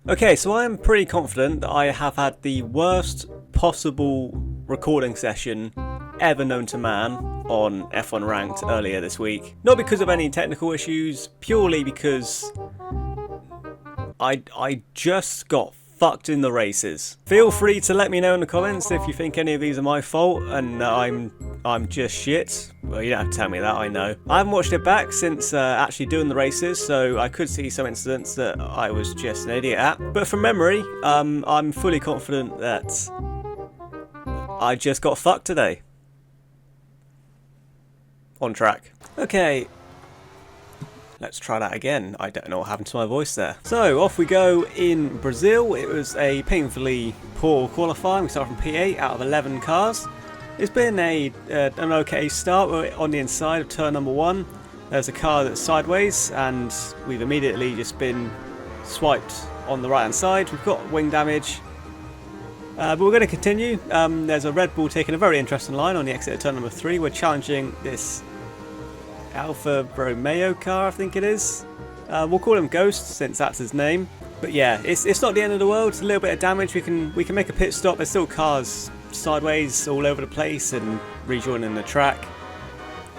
Okay, so I'm pretty confident that I have had the worst possible recording session ever known to man on F1 Ranked earlier this week. Not because of any technical issues, purely because I just got fucked in the races. Feel free to let me know in the comments if you think any of these are my fault and I'm just shit. Well, you don't have to tell me that, I know. I haven't watched it back since actually doing the races, so I could see some incidents that I was just an idiot at. But from memory, I'm fully confident that I just got fucked today. On track. Okay. Let's try that again. I don't know what happened to my voice there. So, off we go in Brazil. It was a painfully poor qualifying. We start from P8 out of 11 cars. It's been an okay start. We're on the inside of turn number 1. There's a car that's sideways, and we've immediately just been swiped on the right-hand side. We've got wing damage. But we're going to continue. There's a Red Bull taking a very interesting line on the exit of turn number 3. We're challenging this Alfa Romeo car, I think it is. We'll call him Ghost since that's his name. But yeah, it's not the end of the world. It's a little bit of damage. We can make a pit stop. There's still cars sideways all over the place and rejoining the track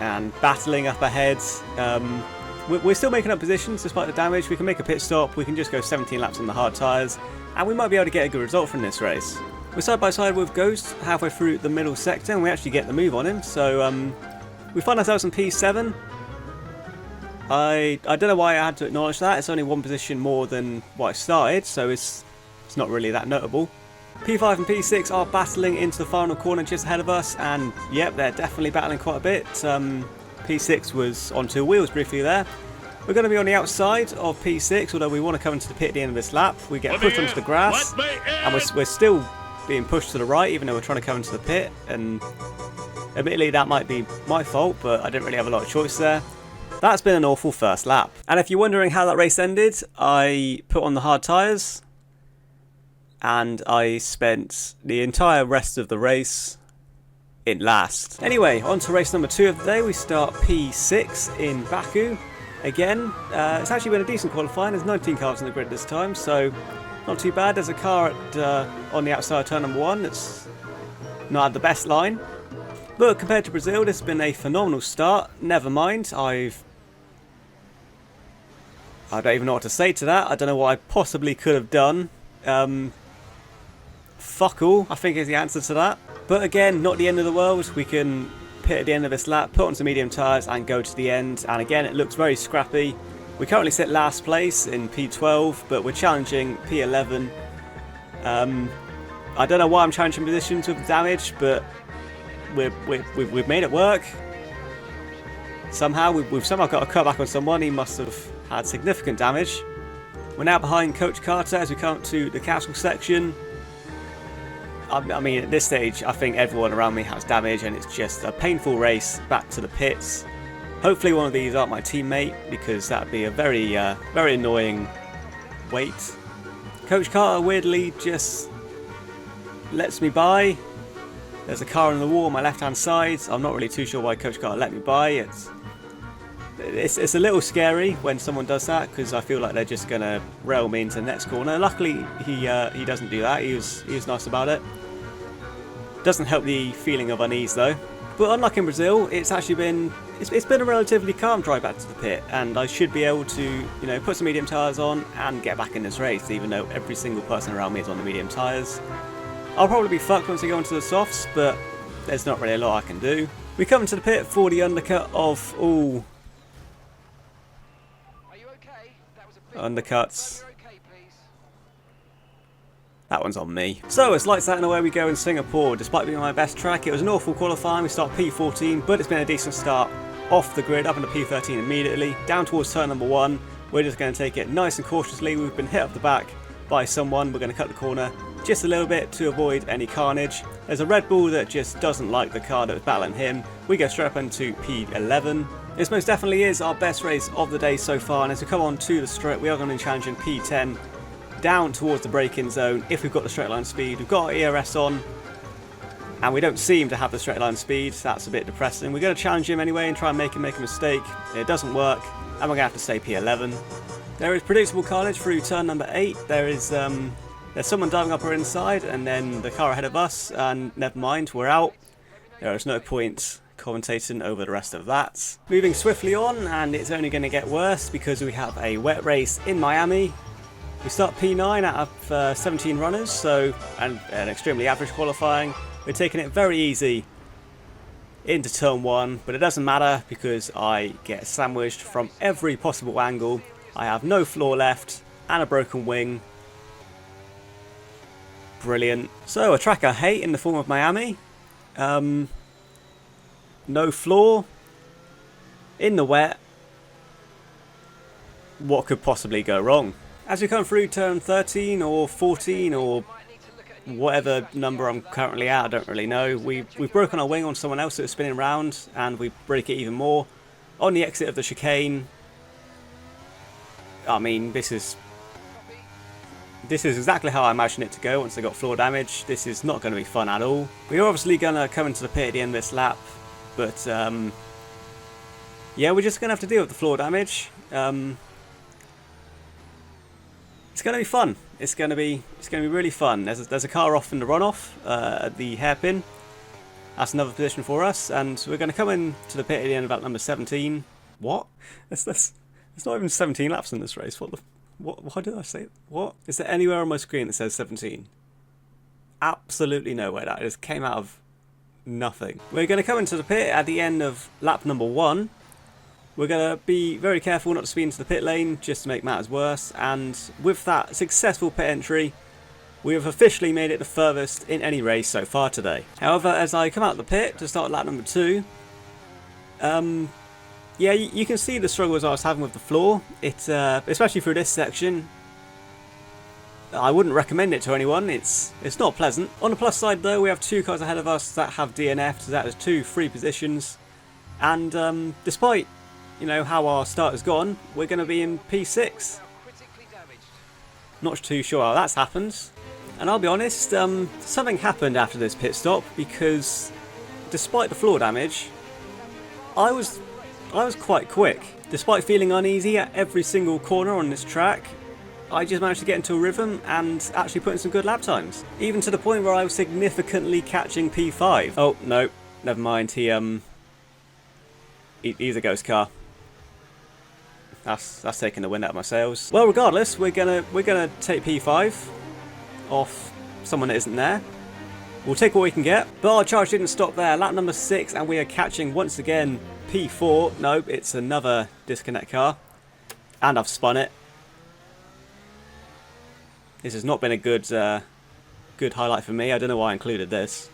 and battling up ahead. We're still making up positions despite the damage. We can make a pit stop. We can just go 17 laps on the hard tyres, and we might be able to get a good result from this race. We're side by side with Ghost halfway through the middle sector, and we actually get the move on him. So we find ourselves in P7. I don't know why I had to acknowledge that. It's only one position more than what I started, so it's not really that notable. P5 and P6 are battling into the final corner just ahead of us, and yep, they're definitely battling quite a bit. P6 was on 2 wheels briefly there. We're going to be on the outside of P6, although we want to come into the pit at the end of this lap. We get pushed onto the grass, and we're still being pushed to the right, even though we're trying to come into the pit. And admittedly, that might be my fault, but I didn't really have a lot of choice there. That's been an awful first lap. And if you're wondering how that race ended, I put on the hard tyres, and I spent the entire rest of the race in last. Anyway, on to race number 2 of the day. We start P6 in Baku. Again, it's actually been a decent qualifying. There's 19 cars in the grid this time, so not too bad. There's a car on the outside of turn number 1 that's not had the best line. But compared to Brazil, this has been a phenomenal start. Never mind, I don't even know what to say to that. I don't know what I possibly could have done. Fuck all, I think is the answer to that. But again, not the end of the world. We can pit at the end of this lap, put on some medium tyres and go to the end. And again, it looks very scrappy. We currently sit last place in P12, but we're challenging P11. I don't know why I'm challenging positions with damage, but we've made it work. Somehow, we've somehow got a cut back on someone. He must have had significant damage. We're now behind Coach Carter as we come up to the castle section. I mean, at this stage, I think everyone around me has damage, and it's just a painful race back to the pits. Hopefully one of these aren't my teammate, because that would be a very, very annoying wait. Coach Carter weirdly just lets me by. There's a car on the wall on my left-hand side. I'm not really too sure why Coach Carter let me by. It's a little scary when someone does that, because I feel like they're just going to rail me into the next corner. Luckily, he doesn't do that. He was nice about it. Doesn't help the feeling of unease though. But unlike in Brazil, it's actually been a relatively calm drive back to the pit, and I should be able to put some medium tyres on and get back in this race, even though every single person around me is on the medium tyres. I'll probably be fucked once I go into the softs, but there's not really a lot I can do. We come into the pit for the undercut of all undercuts. That one's on me. So it's lights out and away we go in Singapore. Despite being my best track, it was an awful qualifying. We start P14, but it's been a decent start off the grid, up into P13 immediately, down towards turn number 1. We're just going to take it nice and cautiously. We've been hit up the back by someone. We're going to cut the corner just a little bit to avoid any carnage. There's a Red Bull that just doesn't like the car that was battling him. We go straight up into P11. This most definitely is our best race of the day so far, and as we come on to the straight, we are going to be challenging P10 down towards the braking zone if we've got the straight line speed. We've got our ERS on, and we don't seem to have the straight line speed. That's a bit depressing. We're going to challenge him anyway and try and make him make a mistake. It doesn't work, and we're going to have to stay P11. There is predictable carnage through turn number 8. There's someone diving up our inside, and then the car ahead of us, and never mind, we're out. There is no point commentating over the rest of that. Moving swiftly on, and it's only going to get worse because we have a wet race in Miami. We start P9 out of 17 runners, so and an extremely average qualifying. We're taking it very easy into turn 1, but it doesn't matter because I get sandwiched from every possible angle. I have no floor left and a broken wing. Brilliant. So a track I hate in the form of Miami. No floor. In the wet. What could possibly go wrong? As we come through turn 13 or 14 or whatever number I'm currently at, I don't really know. We've broken our wing on someone else that was spinning around, and we break it even more. On the exit of the chicane, I mean, this is exactly how I imagined it to go once I got floor damage. This is not going to be fun at all. We're obviously going to come into the pit at the end of this lap, but yeah, we're just going to have to deal with the floor damage. It's going to be fun. It's going to be really fun. There's a car off in the runoff at the hairpin. That's another position for us, and we're going to come into the pit at the end of lap number 17. What? There's not even 17 laps in this race. Why did I say it? What? Is there anywhere on my screen that says 17? Absolutely nowhere. That just came out of nothing. We're going to come into the pit at the end of lap number 1. We're going to be very careful not to speed into the pit lane just to make matters worse, and with that successful pit entry, we have officially made it the furthest in any race so far today. However, as I come out of the pit to start lap number 2, yeah, you can see the struggles I was having with the floor. It's especially through this section. I wouldn't recommend it to anyone. It's not pleasant. On the plus side though, we have 2 cars ahead of us that have DNF'd, so that is 2 free positions. And despite how our start has gone, we're going to be in P6. Not too sure how that's happened. And I'll be honest, something happened after this pit stop, because despite the floor damage, I was quite quick. Despite feeling uneasy at every single corner on this track, I just managed to get into a rhythm and actually put in some good lap times. Even to the point where I was significantly catching P5. Oh, no, never mind. He's a ghost car. That's taking the wind out of my sails. Well, regardless, we're gonna take P5 off someone that isn't there. We'll take what we can get. But our charge didn't stop there. Lap number 6, and we are catching once again P4. Nope, it's another disconnect car, and I've spun it. This has not been a good highlight for me. I don't know why I included this.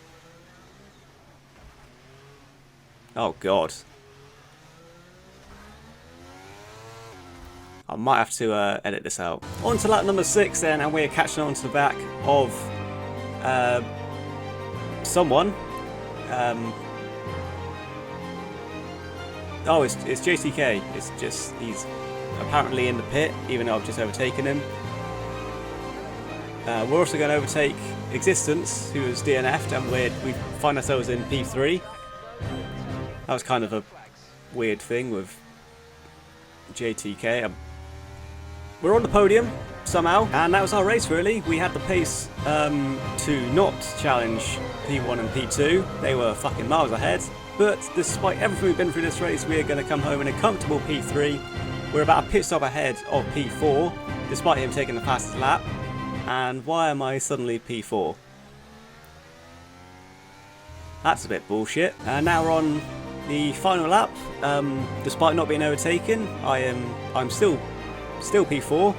Oh god. I might have to edit this out. On to lap number 6 then, and we're catching on to the back of someone. Oh, it's JTK. It's just, he's apparently in the pit, even though I've just overtaken him. We're also going to overtake Existence, who is DNF'd, and we find ourselves in P3. That was kind of a weird thing with JTK. We're on the podium somehow, and that was our race really. We had the pace to not challenge P1 and P2. They were fucking miles ahead. But despite everything we've been through this race, we are going to come home in a comfortable P3. We're about a pit stop ahead of P4, despite him taking the fastest lap. And why am I suddenly P4? That's a bit bullshit. And now we're on the final lap. Despite not being overtaken, I'm still P4.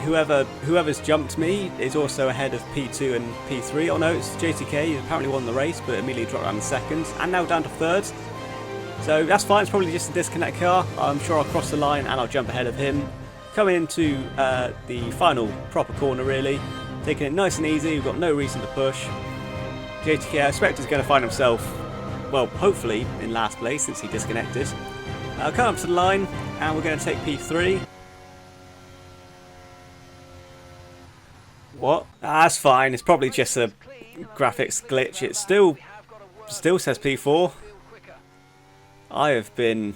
Whoever's jumped me is also ahead of P2 and P3. Oh no, it's JTK. He apparently won the race, but immediately dropped down to 2nd, and now down to 3rd. So that's fine. It's probably just a disconnect car. I'm sure I'll cross the line and I'll jump ahead of him. Coming into the final proper corner, really, taking it nice and easy. We've got no reason to push. JTK, I expect, is going to find himself, well, hopefully in last place since he disconnected. I'll come up to the line, and we're going to take P3. What? That's fine. It's probably just a graphics glitch. It still says P4. I have been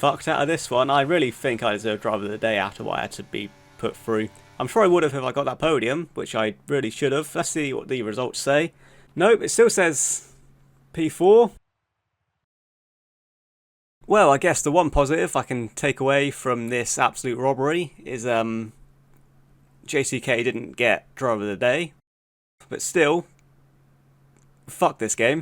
fucked out of this one. I really think I deserve Driver of the Day after what I had to be put through. I'm sure I would have if I got that podium, which I really should have. Let's see what the results say. Nope, it still says P4. Well, I guess the one positive I can take away from this absolute robbery is JCK didn't get Driver of the Day. But still, fuck this game.